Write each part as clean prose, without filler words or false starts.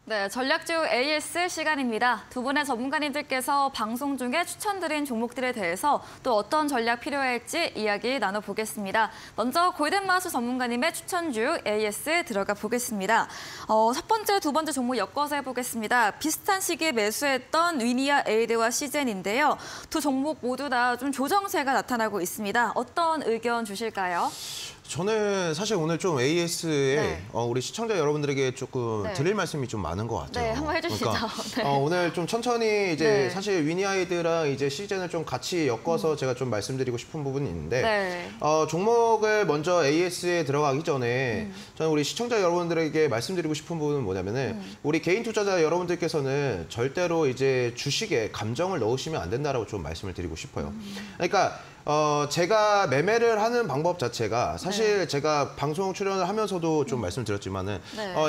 네, 전략주 AS 시간입니다. 두 분의 전문가님들께서 방송 중에 추천드린 종목들에 대해서 또 어떤 전략 필요할지 이야기 나눠보겠습니다. 먼저 골든마우스 전문가님의 추천주 AS 들어가 보겠습니다. 첫 번째, 두 번째 종목 엮어서 해보겠습니다. 비슷한 시기에 매수했던 위니아 에이드와 시젠인데요. 두 종목 모두 다 좀 조정세가 나타나고 있습니다. 어떤 의견 주실까요? 저는 사실 오늘 좀 AS에 네. 우리 시청자 여러분들에게 조금 네. 드릴 말씀이 좀 많은 것 같아요. 네, 한번 해주시죠. 그러니까, 네. 오늘 좀 천천히 이제 네. 사실 위니아이드랑 이제 시즌을 좀 같이 엮어서 제가 좀 말씀드리고 싶은 부분이 있는데 네. 종목을 먼저 AS에 들어가기 전에 저는 우리 시청자 여러분들에게 말씀드리고 싶은 부분은 뭐냐면은 우리 개인 투자자 여러분들께서는 절대로 이제 주식에 감정을 넣으시면 안 된다라고 좀 말씀을 드리고 싶어요. 그러니까 제가 매매를 하는 방법 자체가 사실 제가 방송 출연을 하면서도 좀 말씀드렸지만은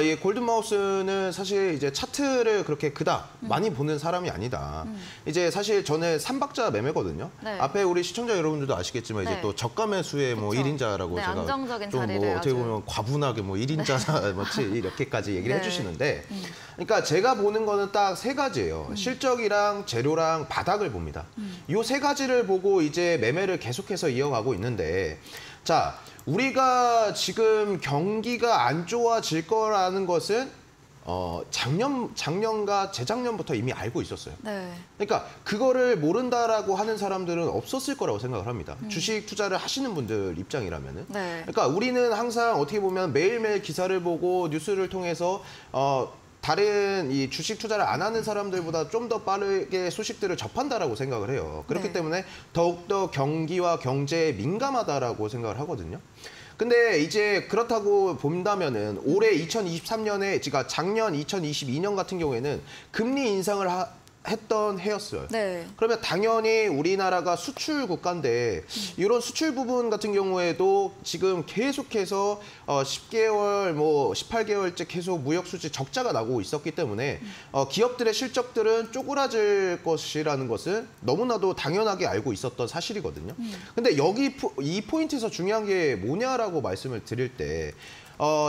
이 골든마우스는 사실 이제 차트를 그렇게 그닥 많이 보는 사람이 아니다. 이제 사실 저는 3박자 매매거든요. 네. 앞에 우리 시청자 여러분들도 아시겠지만 이제 또 저가 매수의 뭐 그쵸. 1인자라고 네, 제가 안정적인 좀 자리를 뭐 어떻게 아주. 보면 과분하게 뭐 1인자 뭐지 이렇게까지 얘기를 네. 해주시는데 그러니까 제가 보는 거는 딱 세 가지예요. 실적이랑 재료랑 바닥을 봅니다. 이 세 가지를 보고 이제 매매를 계속해서 이어가고 있는데 자, 우리가 지금 경기가 안 좋아질 거라는 것은 작년과 재작년부터 이미 알고 있었어요. 네. 그러니까 그거를 모른다라고 하는 사람들은 없었을 거라고 생각을 합니다. 주식 투자를 하시는 분들 입장이라면은. 네. 그러니까 우리는 항상 어떻게 보면 매일매일 기사를 보고 뉴스를 통해서 다른 이 주식 투자를 안 하는 사람들보다 좀 더 빠르게 소식들을 접한다라고 생각을 해요. 그렇기 네. 때문에 더욱더 경기와 경제에 민감하다라고 생각을 하거든요. 근데 이제 그렇다고 본다면은 올해 2023년에 제가 작년 2022년 같은 경우에는 금리 인상을 했던 해였어요. 네. 그러면 당연히 우리나라가 수출 국가인데 이런 수출 부분 같은 경우에도 지금 계속해서 10개월, 뭐 18개월째 계속 무역 수지 적자가 나고 있었기 때문에 기업들의 실적들은 쪼그라질 것이라는 것은 너무나도 당연하게 알고 있었던 사실이거든요. 근데 여기 이 포인트에서 중요한 게 뭐냐라고 말씀을 드릴 때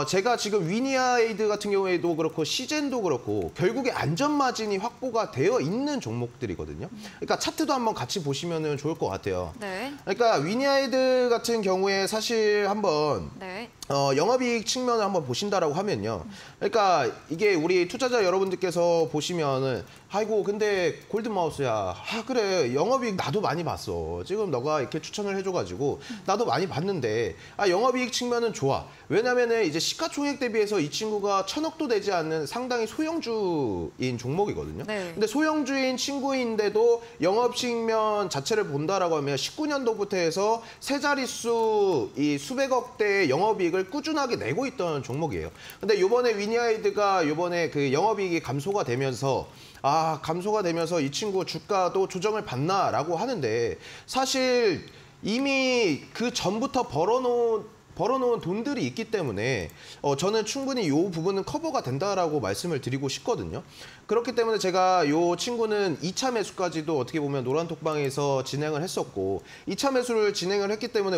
제가 지금 위니아에이드 같은 경우에도 그렇고 시젠도 그렇고 결국에 안전 마진이 확보가 되어 있는 종목들이거든요. 그러니까 차트도 한번 같이 보시면 좋을 것 같아요. 네. 그러니까 위니아에이드 같은 경우에 사실 한번 네. 영업이익 측면을 한번 보신다라고 하면요. 그러니까 이게 우리 투자자 여러분들께서 보시면은 아이고 근데 골든마우스야. 그래 영업이익 나도 많이 봤어. 지금 너가 이렇게 추천을 해줘가지고 나도 많이 봤는데 영업이익 측면은 좋아. 왜냐면은 이제 시가총액 대비해서 이 친구가 1,000억도 되지 않는 상당히 소형주인 종목이거든요. 네. 근데 소형주인 친구인데도 영업 측면 자체를 본다라고 하면 19년도부터 해서 세 자릿수 이 수백억 대의 영업이익을 꾸준하게 내고 있던 종목이에요. 근데 이번에 위니아이드가 이번에 그 영업이익이 감소가 되면서 감소가 되면서 이 친구 주가도 조정을 받나라고 하는데 사실 이미 그 전부터 벌어놓은 돈들이 있기 때문에 저는 충분히 이 부분은 커버가 된다라고 말씀을 드리고 싶거든요. 그렇기 때문에 제가 이 친구는 2차 매수까지도 어떻게 보면 노란톡방에서 진행을 했었고 2차 매수를 진행을 했기 때문에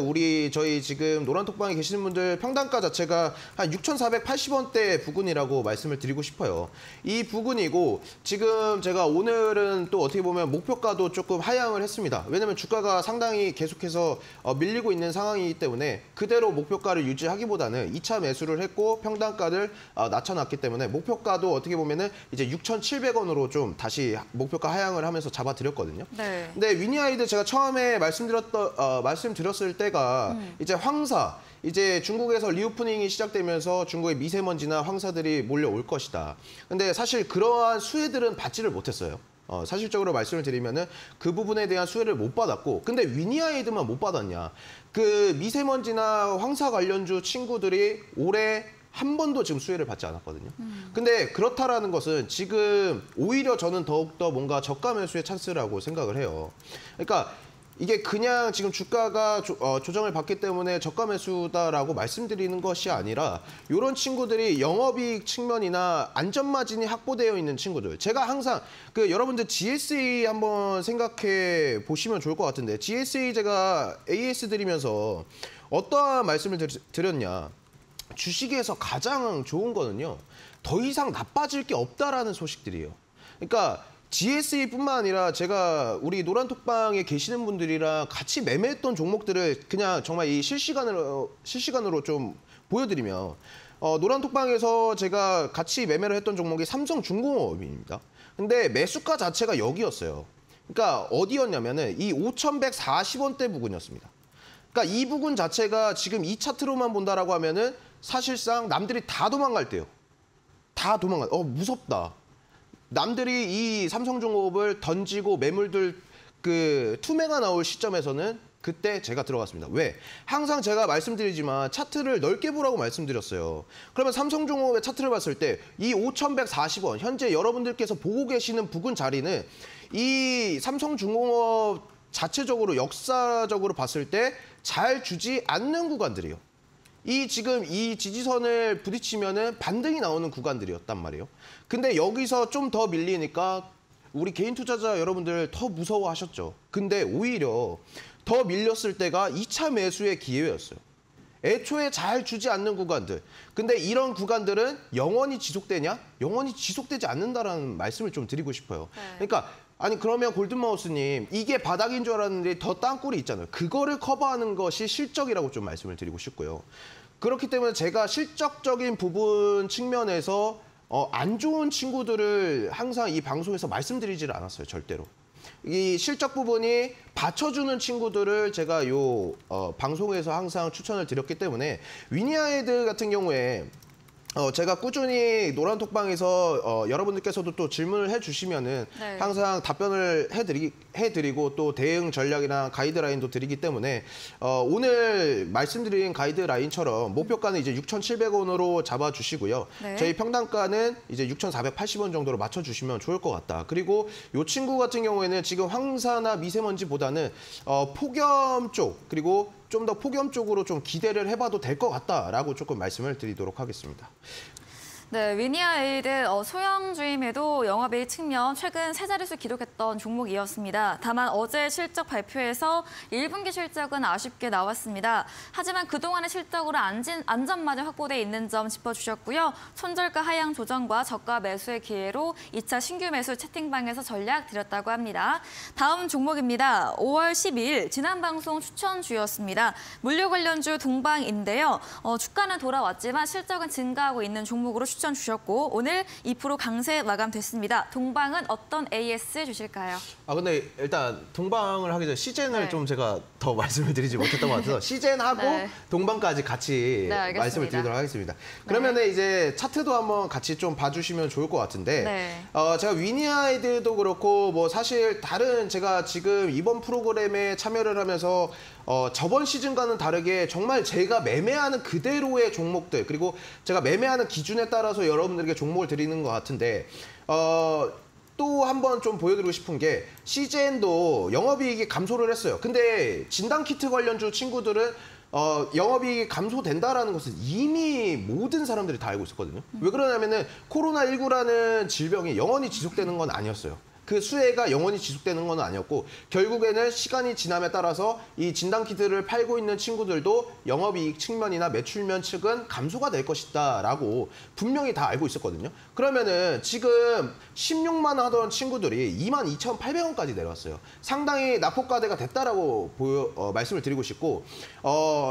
저희 지금 노란톡방에 계시는 분들 평단가 자체가 한 6,480원대 부근이라고 말씀을 드리고 싶어요. 이 부근이고 지금 제가 오늘은 또 어떻게 보면 목표가도 조금 하향을 했습니다. 왜냐면 주가가 상당히 계속해서 밀리고 있는 상황이기 때문에 그대로 목표가를 유지하기보다는 2차 매수를 했고 평단가를 낮춰놨기 때문에 목표가도 어떻게 보면은 이제 6,700원으로 좀 다시 목표가 하향을 하면서 잡아드렸거든요. 네. 근데 위니아이드 제가 처음에 말씀드렸을 때가 이제 황사, 이제 중국에서 리오프닝이 시작되면서 중국의 미세먼지나 황사들이 몰려올 것이다. 근데 사실 그러한 수혜들은 받지를 못했어요. 사실적으로 말씀을 드리면은 그 부분에 대한 수혜를 못 받았고 근데 위니아에이드만 못 받았냐. 그 미세먼지나 황사 관련주 친구들이 올해 한 번도 지금 수혜를 받지 않았거든요. 근데 그렇다라는 것은 지금 오히려 저는 더욱더 뭔가 저가 매수의 찬스라고 생각을 해요. 그러니까 이게 그냥 지금 주가가 조정을 받기 때문에 저가 매수다라고 말씀드리는 것이 아니라 이런 친구들이 영업이익 측면이나 안전마진이 확보되어 있는 친구들. 제가 항상 여러분들 GSA 한번 생각해 보시면 좋을 것 같은데 GSA 제가 AS 드리면서 어떠한 말씀을 드렸냐. 주식에서 가장 좋은 거는요. 더 이상 나빠질 게 없다라는 소식들이에요. 그러니까 GSE뿐만 아니라 제가 우리 노란톡방에 계시는 분들이랑 같이 매매했던 종목들을 그냥 정말 이 실시간으로 좀 보여드리면 노란톡방에서 제가 같이 매매를 했던 종목이 삼성중공업입니다. 근데 매수가 자체가 여기였어요. 그러니까 어디였냐면은 이 5,140원대 부근이었습니다. 그러니까 이 부근 자체가 지금 이 차트로만 본다라고 하면은 사실상 남들이 다 도망갈 때요. 다 무섭다. 남들이 이 삼성중공업을 던지고 매물들 투매가 나올 시점에서는 그때 제가 들어갔습니다. 왜? 항상 제가 말씀드리지만 차트를 넓게 보라고 말씀드렸어요. 그러면 삼성중공업의 차트를 봤을 때 이 5,140원, 현재 여러분들께서 보고 계시는 부근 자리는 이 삼성중공업 자체적으로 역사적으로 봤을 때 잘 주지 않는 구간들이에요. 지금 이 지지선을 부딪히면은 반등이 나오는 구간들이었단 말이에요. 근데 여기서 좀 더 밀리니까 우리 개인 투자자 여러분들 더 무서워하셨죠. 근데 오히려 더 밀렸을 때가 2차 매수의 기회였어요. 애초에 잘 주지 않는 구간들. 근데 이런 구간들은 영원히 지속되냐? 영원히 지속되지 않는다라는 말씀을 좀 드리고 싶어요. 그러니까 아니 그러면 골든마우스님 이게 바닥인 줄 알았는데 더 땅굴이 있잖아요. 그거를 커버하는 것이 실적이라고 좀 말씀을 드리고 싶고요. 그렇기 때문에 제가 실적적인 부분 측면에서 안 좋은 친구들을 항상 이 방송에서 말씀드리지를 않았어요. 절대로. 이 실적 부분이 받쳐주는 친구들을 제가 방송에서 항상 추천을 드렸기 때문에 위니아헤드 같은 경우에 제가 꾸준히 노란톡방에서 여러분들께서도 또 질문을 해주시면은 네. 항상 답변을 해드리고 또 대응 전략이나 가이드라인도 드리기 때문에 오늘 말씀드린 가이드라인처럼 목표가는 이제 6,700원으로 잡아주시고요. 네. 저희 평단가는 이제 6,480원 정도로 맞춰주시면 좋을 것 같다. 그리고 이 친구 같은 경우에는 지금 황사나 미세먼지보다는 폭염 쪽 그리고 좀 더 폭염 쪽으로 좀 기대를 해봐도 될 것 같다라고 조금 말씀을 드리도록 하겠습니다. 네, 위니아에이드 소형주임에도 영업이익 측면 최근 세 자릿수 기록했던 종목이었습니다. 다만 어제 실적 발표에서 1분기 실적은 아쉽게 나왔습니다. 하지만 그동안의 실적으로 안전마진 확보돼 있는 점 짚어주셨고요. 손절가 하향 조정과 저가 매수의 기회로 2차 신규 매수 채팅방에서 전략 드렸다고 합니다. 다음 종목입니다. 5월 12일 지난 방송 추천주였습니다. 물류 관련주 동방인데요. 주가는 돌아왔지만 실적은 증가하고 있는 종목으로 추천 주셨고 오늘 2% 강세 마감됐습니다. 동방은 어떤 AS 주실까요? 근데 일단 동방을 하기 전에 시젠을 네. 좀 제가 더 말씀을 드리지 못했던 것 같아서 시젠하고 네. 동방까지 같이 네, 말씀을 드리도록 하겠습니다. 그러면 이제 차트도 한번 같이 좀 봐주시면 좋을 것 같은데 네. 제가 위니아이드도 그렇고 뭐 사실 다른 제가 지금 이번 프로그램에 참여를 하면서 저번 시즌과는 다르게 정말 제가 매매하는 그대로의 종목들 그리고 제가 매매하는 기준에 따라서 여러분들에게 종목을 드리는 것 같은데 또 한번 좀 보여드리고 싶은 게 시젠도 영업이익이 감소를 했어요. 근데 진단키트 관련주 친구들은 영업이익이 감소된다라는 것을 이미 모든 사람들이 다 알고 있었거든요. 왜 그러냐면은 코로나19라는 질병이 영원히 지속되는 건 아니었어요. 그 수혜가 영원히 지속되는 건 아니었고 결국에는 시간이 지남에 따라서 이 진단키트를 팔고 있는 친구들도 영업이익 측면이나 매출면 측은 감소가 될 것이다라고 분명히 다 알고 있었거든요. 그러면은 지금 16만 하던 친구들이 22,800원까지 내려왔어요. 상당히 낙폭과대가 됐다라고 말씀을 드리고 싶고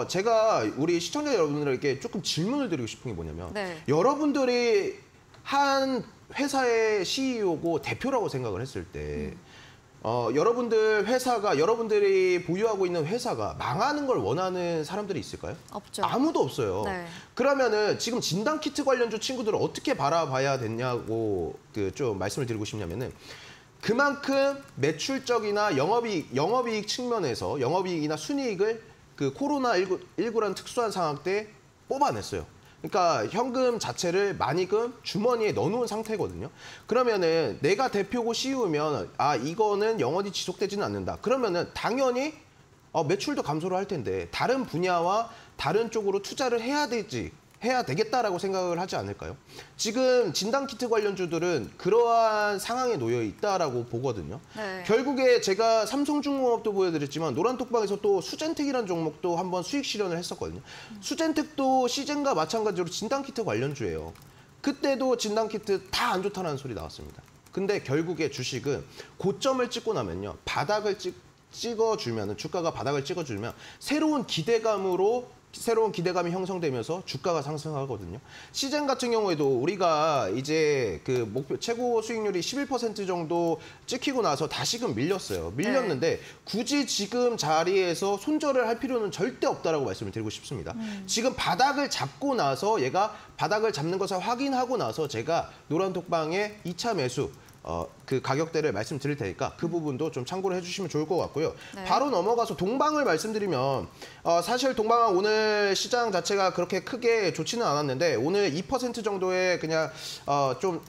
제가 우리 시청자 여러분들에게 조금 질문을 드리고 싶은 게 뭐냐면 여러분들이 한 회사의 CEO고 대표라고 생각을 했을 때 여러분들 회사가 여러분들이 보유하고 있는 회사가 망하는 걸 원하는 사람들이 있을까요? 없죠. 아무도 없어요. 네. 그러면은 지금 진단키트 관련주 친구들을 어떻게 바라봐야 되냐고 좀 말씀을 드리고 싶냐면은 그만큼 매출적이나 영업이익 측면에서 영업이익이나 순이익을 코로나19라는 특수한 상황 때 뽑아냈어요. 그러니까 현금 자체를 많이금 주머니에 넣어놓은 상태거든요. 그러면은 내가 대표고 CEO면 이거는 영원히 지속되지는 않는다. 그러면은 당연히 매출도 감소를 할 텐데 다른 분야와 다른 쪽으로 투자를 해야 되겠다라고 생각을 하지 않을까요? 지금 진단키트 관련주들은 그러한 상황에 놓여 있다라고 보거든요. 네. 결국에 제가 삼성중공업도 보여드렸지만 노란톡방에서 또 수젠텍이라는 종목도 한번 수익 실현을 했었거든요. 수젠텍도 시젠과 마찬가지로 진단키트 관련주예요. 그때도 진단키트 다 안 좋다는 소리 나왔습니다. 근데 결국에 주식은 고점을 찍고 나면요. 바닥을 찍어주면, 주가가 바닥을 찍어주면 새로운 기대감이 형성되면서 주가가 상승하거든요. 시젠 같은 경우에도 우리가 이제 그 목표 최고 수익률이 11% 정도 찍히고 나서 다시금 밀렸어요. 밀렸는데 굳이 지금 자리에서 손절을 할 필요는 절대 없다라고 말씀을 드리고 싶습니다. 지금 바닥을 잡고 나서 얘가 바닥을 잡는 것을 확인하고 나서 제가 노란톡방에 2차 매수 그 가격대를 말씀드릴 테니까 그 부분도 좀 참고를 해주시면 좋을 것 같고요. 네. 바로 넘어가서 동방을 말씀드리면 사실 동방은 오늘 시장 자체가 그렇게 크게 좋지는 않았는데 오늘 2% 정도의 그냥 좀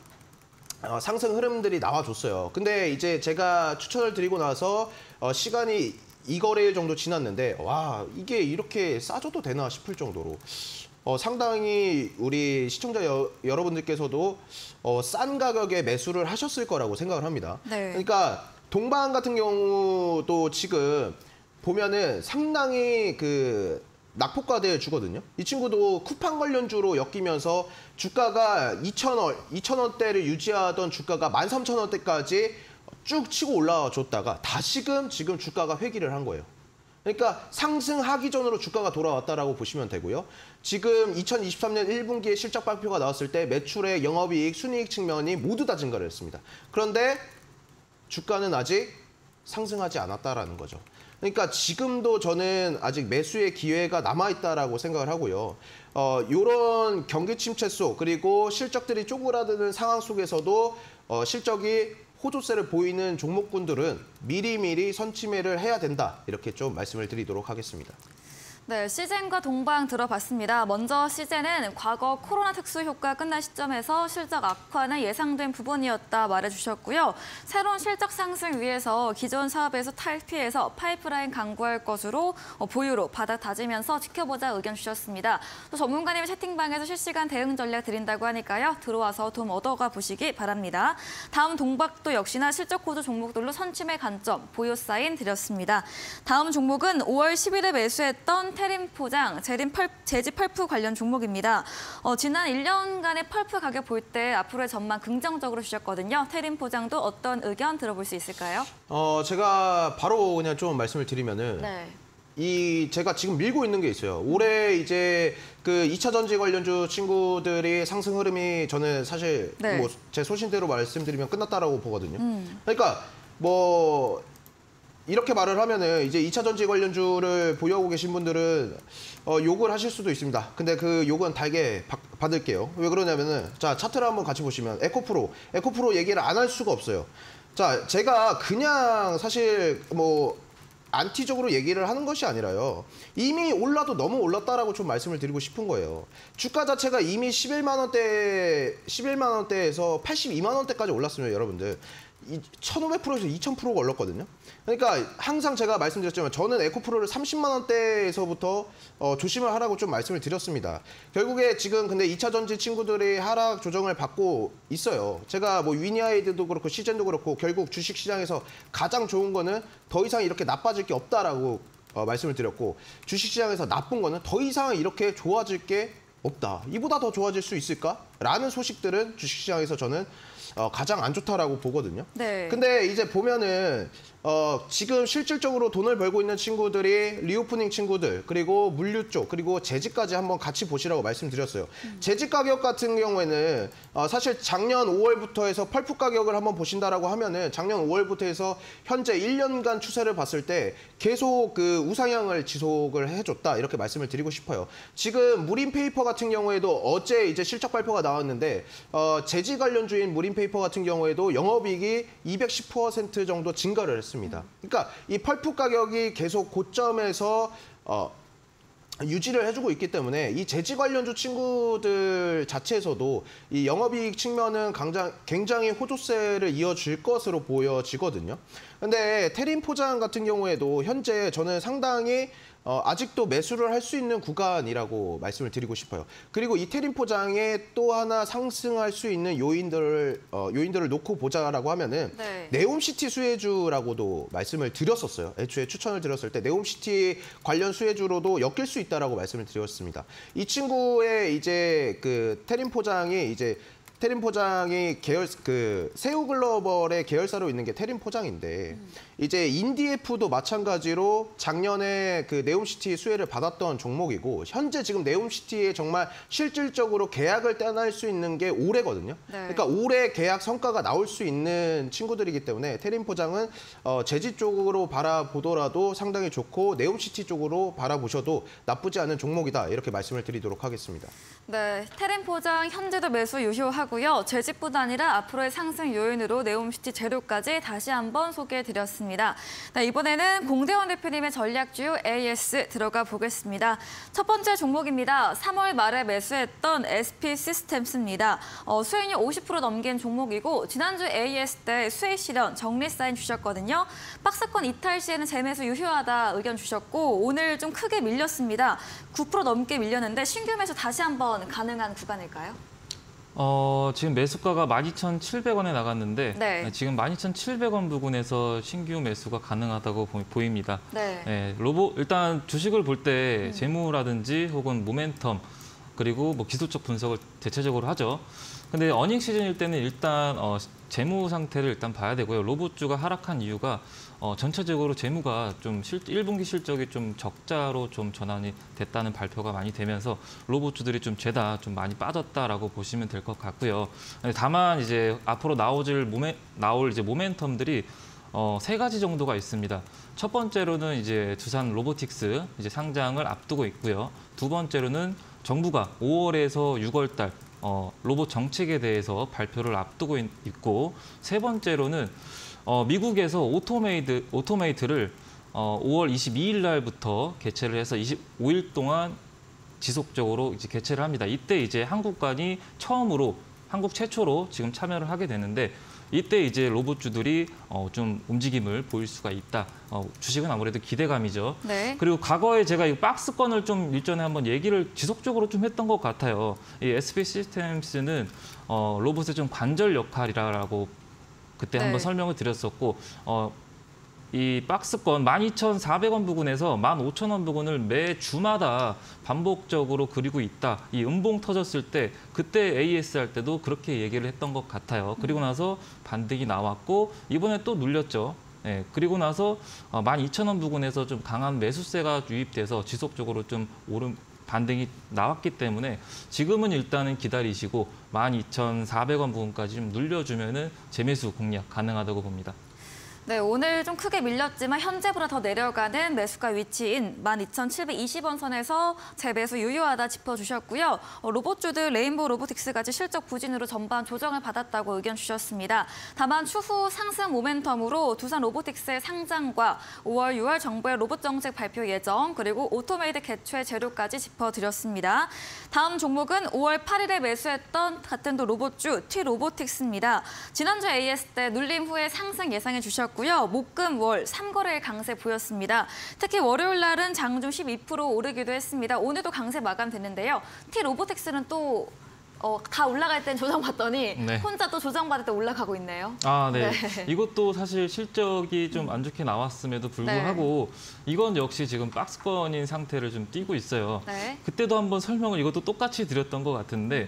상승 흐름들이 나와줬어요. 근데 이제 제가 추천을 드리고 나서 시간이 2거래일 정도 지났는데 와 이게 이렇게 싸져도 되나 싶을 정도로 상당히 우리 시청자 여러분들께서도 싼 가격에 매수를 하셨을 거라고 생각을 합니다. 네. 그러니까 동방 같은 경우도 지금 보면은 상당히 그 낙폭과대를 주거든요. 이 친구도 쿠팡 관련주로 엮이면서 주가가 2,000원대를 유지하던 주가가 13,000원대까지 쭉 치고 올라줬다가 다시금 지금 주가가 회귀를 한 거예요. 그러니까 상승하기 전으로 주가가 돌아왔다라고 보시면 되고요. 지금 2023년 1분기에 실적 발표가 나왔을 때 매출의 영업이익, 순이익 측면이 모두 다 증가를 했습니다. 그런데 주가는 아직 상승하지 않았다라는 거죠. 그러니까 지금도 저는 아직 매수의 기회가 남아있다라고 생각을 하고요. 이런 경기 침체 속 그리고 실적들이 쪼그라드는 상황 속에서도 실적이 호조세를 보이는 종목군들은 미리미리 선침해를 해야 된다. 이렇게 좀 말씀을 드리도록 하겠습니다. 네, 시젠과 동방 들어봤습니다. 먼저 시젠은 과거 코로나 특수 효과 끝난 시점에서 실적 악화는 예상된 부분이었다 말해주셨고요. 새로운 실적 상승을 위해서 기존 사업에서 탈피해서 파이프라인 강구할 것으로 보유로 바닥 다지면서 지켜보자 의견 주셨습니다. 또 전문가님 채팅방에서 실시간 대응 전략 드린다고 하니까요. 들어와서 도움 얻어가 보시기 바랍니다. 다음 동박도 역시나 실적 호조 종목들로 선침의 관점, 보유 사인 드렸습니다. 다음 종목은 5월 10일에 매수했던 테림 포장, 제지 펄프 관련 종목입니다. 지난 1년간의 펄프 가격 볼 때 앞으로의 전망 긍정적으로 주셨거든요. 테림 포장도 어떤 의견 들어볼 수 있을까요? 제가 바로 그냥 좀 말씀을 드리면은 제가 지금 밀고 있는 게 있어요. 올해 이제 그 2차 전지 관련주 친구들이 상승 흐름이 저는 사실 뭐 제 소신대로 말씀드리면 끝났다라고 보거든요. 그러니까 뭐 이렇게 말을 하면은 이제 2차 전지 관련주를 보유하고 계신 분들은 욕을 하실 수도 있습니다. 근데 그 욕은 달게 받을게요. 왜 그러냐면은 자 차트를 한번 같이 보시면 에코프로 얘기를 안 할 수가 없어요. 자 제가 그냥 사실 뭐 안티적으로 얘기를 하는 것이 아니라요. 이미 올라도 너무 올랐다라고 좀 말씀을 드리고 싶은 거예요. 주가 자체가 이미 11만 원대에서 82만 원대까지 올랐으면 여러분들 1,500%에서 2,000%가 올랐거든요. 그러니까 항상 제가 말씀드렸지만 저는 에코프로를 30만 원대에서부터 조심을 하라고 좀 말씀을 드렸습니다. 결국에 지금 근데 2차 전지 친구들이 하락 조정을 받고 있어요. 제가 뭐 위니아이드도 그렇고 시젠도 그렇고 결국 주식 시장에서 가장 좋은 거는 더 이상 이렇게 나빠질 게 없다라고 말씀을 드렸고 주식 시장에서 나쁜 거는 더 이상 이렇게 좋아질 게 없다. 이보다 더 좋아질 수 있을까? 라는 소식들은 주식 시장에서 저는 가장 안 좋다라고 보거든요. 네. 근데 이제 보면은 지금 실질적으로 돈을 벌고 있는 친구들이 리오프닝 친구들 그리고 물류 쪽 그리고 재직까지 한번 같이 보시라고 말씀드렸어요. 재직 가격 같은 경우에는 사실 작년 5월부터 해서 펄프 가격을 한번 보신다라고 하면은 작년 5월부터 해서 현재 1년간 추세를 봤을 때 계속 그 우상향을 지속을 해줬다 이렇게 말씀을 드리고 싶어요. 지금 무림페이퍼 같은 경우에도 어제 이제 실적 발표가 나왔는데 재직 관련주인 무림페이퍼 같은 경우에도 영업이익이 210% 정도 증가를 했습니다. 그러니까 이 펄프 가격이 계속 고점에서 유지를 해주고 있기 때문에 이 재지 관련주 친구들 자체에서도 이 영업이익 측면은 굉장히 호조세를 이어줄 것으로 보여지거든요. 근데 테림 포장 같은 경우에도 현재 저는 상당히 아직도 매수를 할 수 있는 구간이라고 말씀을 드리고 싶어요. 그리고 이태린 포장에 또 하나 상승할 수 있는 요인들을 놓고 보자라고 하면은 네. 네옴시티 수혜주라고도 말씀을 드렸었어요. 애초에 추천을 드렸을 때 네옴시티 관련 수혜주로도 엮일 수 있다라고 말씀을 드렸습니다. 이 친구의 이제 그 테린 포장이 새우 글로벌의 계열사로 있는 게 테린 포장인데 이제 인디에프도 마찬가지로 작년에 그 네옴시티 수혜를 받았던 종목이고 현재 지금 네옴시티에 정말 실질적으로 계약을 떠날 수 있는 게 올해거든요. 네. 그러니까 올해 계약 성과가 나올 수 있는 친구들이기 때문에 테린 포장은 재지 쪽으로 바라보더라도 상당히 좋고 네옴시티 쪽으로 바라보셔도 나쁘지 않은 종목이다 이렇게 말씀을 드리도록 하겠습니다. 네, 테린 포장 현재도 매수 유효하고요. 재집뿐 아니라 앞으로의 상승 요인으로 네옴시티 재료까지 다시 한번 소개해드렸습니다. 네, 이번에는 공대원 대표님의 전략주요 AS 들어가 보겠습니다. 첫 번째 종목입니다. 3월 말에 매수했던 SP 시스템스입니다. 수익률 50% 넘긴 종목이고 지난주 AS 때 수익 실현 정리 사인 주셨거든요. 박스권 이탈 시에는 재매수 유효하다 의견 주셨고 오늘 좀 크게 밀렸습니다. 9% 넘게 밀렸는데 신규 매수 다시 한번 가능한 구간일까요? 지금 매수가가 12,700원에 나갔는데 네. 지금 12,700원 부근에서 신규 매수가 가능하다고 보입니다. 네. 일단 주식을 볼 때 재무라든지 혹은 모멘텀 그리고 뭐 기술적 분석을 대체적으로 하죠. 근데 어닝 시즌일 때는 일단 재무 상태를 일단 봐야 되고요. 로봇주가 하락한 이유가 전체적으로 재무가 좀 1분기 실적이 좀 적자로 좀 전환이 됐다는 발표가 많이 되면서 로봇주들이 좀 죄다 좀 많이 빠졌다라고 보시면 될 것 같고요. 다만 이제 앞으로 나올 이제 모멘텀들이 세 가지 정도가 있습니다. 첫 번째로는 이제 두산 로보틱스 이제 상장을 앞두고 있고요. 두 번째로는 정부가 5월에서 6월 달 로봇 정책에 대해서 발표를 앞두고 있고 세 번째로는 미국에서 오토메이트를 5월 22일 날부터 개최를 해서 25일 동안 지속적으로 이제 개최를 합니다. 이때 이제 한국관이 한국 최초로 지금 참여를 하게 되는데 이때 이제 로봇주들이 좀 움직임을 보일 수가 있다. 주식은 아무래도 기대감이죠. 네. 그리고 과거에 제가 이 박스권을 좀 일전에 한번 얘기를 지속적으로 좀 했던 것 같아요. 이 SP 시스템스는 로봇의 좀 관절 역할이라고 그때 네. 한번 설명을 드렸었고 이 박스권 12,400원 부근에서 15,000원 부근을 매 주마다 반복적으로 그리고 있다. 이 음봉 터졌을 때 그때 AS 할 때도 그렇게 얘기를 했던 것 같아요. 그리고 나서 반등이 나왔고 이번에 또 눌렸죠. 네, 그리고 나서 12,000원 부근에서 좀 강한 매수세가 유입돼서 지속적으로 좀 반등이 나왔기 때문에 지금은 일단은 기다리시고 12,400원 부근까지 좀 눌려주면은 재매수 공략 가능하다고 봅니다. 네, 오늘 좀 크게 밀렸지만 현재보다 더 내려가는 매수가 위치인 12,720원 선에서 재매수 유효하다 짚어주셨고요. 로봇주들 레인보우 로보틱스까지 실적 부진으로 전반 조정을 받았다고 의견 주셨습니다. 다만 추후 상승 모멘텀으로 두산 로보틱스의 상장과 5월, 6월 정부의 로봇 정책 발표 예정 그리고 오토메이드 개최 재료까지 짚어드렸습니다. 다음 종목은 5월 8일에 매수했던 같은 도 로봇주 T로보틱스입니다. 지난주 AS 때 눌림 후에 상승 예상해 주셨고 목금 월 3거래일 강세 보였습니다. 특히 월요일 날은 장중 12% 오르기도 했습니다. 오늘도 강세 마감됐는데요. T로보틱스는 또 다 올라갈 땐 조정받더니 네. 혼자 또 조정받을 때 올라가고 있네요. 네. 네. 이것도 사실 실적이 좀 안 좋게 나왔음에도 불구하고 이건 역시 지금 박스권인 상태를 좀 띄고 있어요. 네. 그때도 한번 설명을 이것도 똑같이 드렸던 것 같은데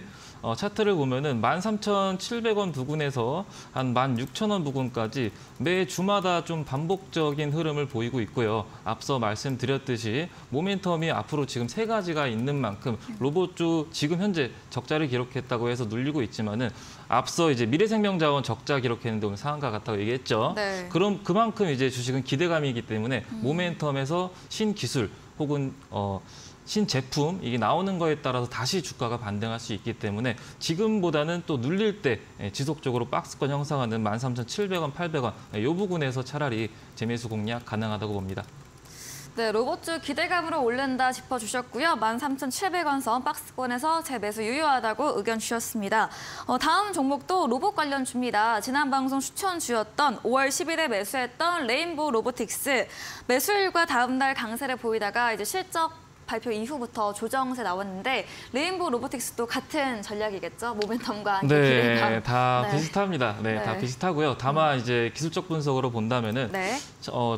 차트를 보면은 13,700원 부근에서 한 16,000원 부근까지 매 주마다 좀 반복적인 흐름을 보이고 있고요. 앞서 말씀드렸듯이 모멘텀이 앞으로 지금 세 가지가 있는 만큼 로봇주 지금 현재 적자를 기록했다고 해서 눌리고 있지만은 앞서 이제 미래생명자원 적자 기록했는데 오늘 상한가 같다고 얘기했죠. 네. 그럼 그만큼 이제 주식은 기대감이기 때문에 모멘텀에서 신기술 혹은 신제품 이게 나오는 거에 따라서 다시 주가가 반등할 수 있기 때문에 지금보다는 또 눌릴 때 지속적으로 박스권 형성하는 13,700원, 800원 이 부분에서 차라리 재매수 공략 가능하다고 봅니다. 네, 로봇주 기대감으로 오른다 짚어주셨고요. 13,700원 선 박스권에서 재매수 유효하다고 의견 주셨습니다. 다음 종목도 로봇 관련주입니다. 지난 방송 추천주였던 5월 10일에 매수했던 레인보우 로보틱스. 매수일과 다음 날 강세를 보이다가 이제 실적 발표 이후부터 조정세 나왔는데 레인보우 로보틱스도 같은 전략이겠죠? 모멘텀과 함께 기대감. 네, 다 네. 비슷합니다. 네, 다 네. 비슷하고요. 다만 이제 기술적 분석으로 본다면은 네.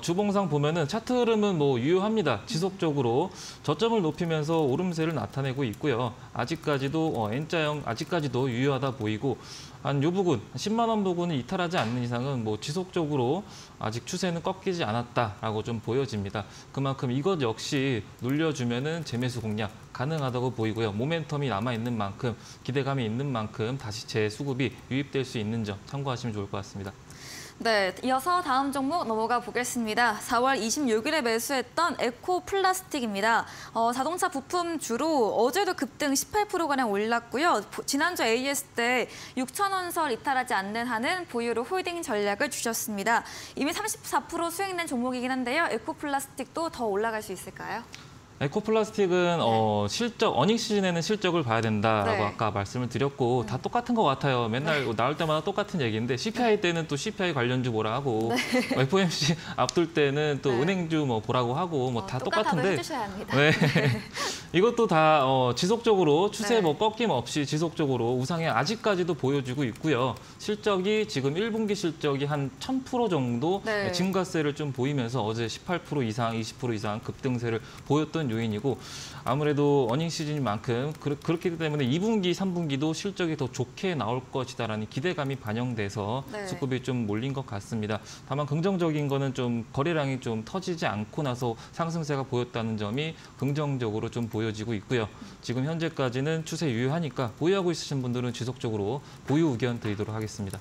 주봉상 보면은 차트 흐름은 뭐 유효합니다. 지속적으로 저점을 높이면서 오름세를 나타내고 있고요. 아직까지도 N자형 아직까지도 유효하다 보이고 한 요 부근 10만 원 부근을 이탈하지 않는 이상은 뭐 지속적으로 아직 추세는 꺾이지 않았다라고 좀 보여집니다. 그만큼 이것 역시 눌려주면은 재매수 공략 가능하다고 보이고요. 모멘텀이 남아 있는 만큼 기대감이 있는 만큼 다시 재수급이 유입될 수 있는 점 참고하시면 좋을 것 같습니다. 네, 이어서 다음 종목 넘어가 보겠습니다. 4월 26일에 매수했던 에코 플라스틱입니다. 자동차 부품 주로 어제도 급등 18%가량 올랐고요. 지난주 AS 때 6,000원 설 이탈하지 않는 한은 보유로 홀딩 전략을 주셨습니다. 이미 34% 수익낸 종목이긴 한데요. 에코 플라스틱도 더 올라갈 수 있을까요? 에코플라스틱은 실적 어닝 시즌에는 실적을 봐야 된다라고 네. 아까 말씀을 드렸고 다 똑같은 것 같아요. 맨날 나올 때마다 똑같은 얘기인데 CPI 때는 또 CPI 관련주 보라 하고 FOMC 앞둘 때는 또 네. 은행주 뭐 보라고 하고 뭐 다 똑같아도 똑같은데 해주셔야 합니다. 네. 이것도 다 지속적으로 추세 네. 뭐 꺾임 없이 지속적으로 우상에 아직까지도 보여주고 있고요. 실적이 지금 1분기 실적이 한 1000% 정도 네. 증가세를 좀 보이면서 어제 18% 이상, 20% 이상 급등세를 보였던 요인이고 아무래도 어닝 시즌인 만큼 그렇기 때문에 2분기, 3분기도 실적이 더 좋게 나올 것이다라는 기대감이 반영돼서 네. 수급이 좀 몰린 것 같습니다. 다만 긍정적인 거는 좀 거래량이 좀 터지지 않고 나서 상승세가 보였다는 점이 긍정적으로 좀 보여지고 있고요. 지금 현재까지는 추세 유효하니까 보유하고 있으신 분들은 지속적으로 보유 의견 드리도록 하겠습니다.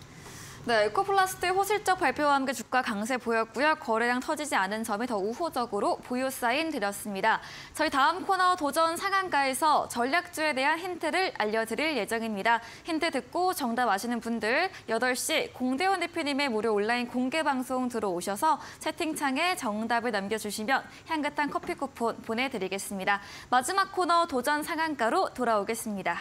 네, 에코플라스틱 호실적 발표와 함께 주가 강세 보였고요. 거래량 터지지 않은 점이 더 우호적으로 보유 사인 드렸습니다. 저희 다음 코너 도전 상한가에서 전략주에 대한 힌트를 알려드릴 예정입니다. 힌트 듣고 정답 아시는 분들 8시 공대원 대표님의 무료 온라인 공개 방송 들어오셔서 채팅창에 정답을 남겨주시면 향긋한 커피 쿠폰 보내드리겠습니다. 마지막 코너 도전 상한가로 돌아오겠습니다.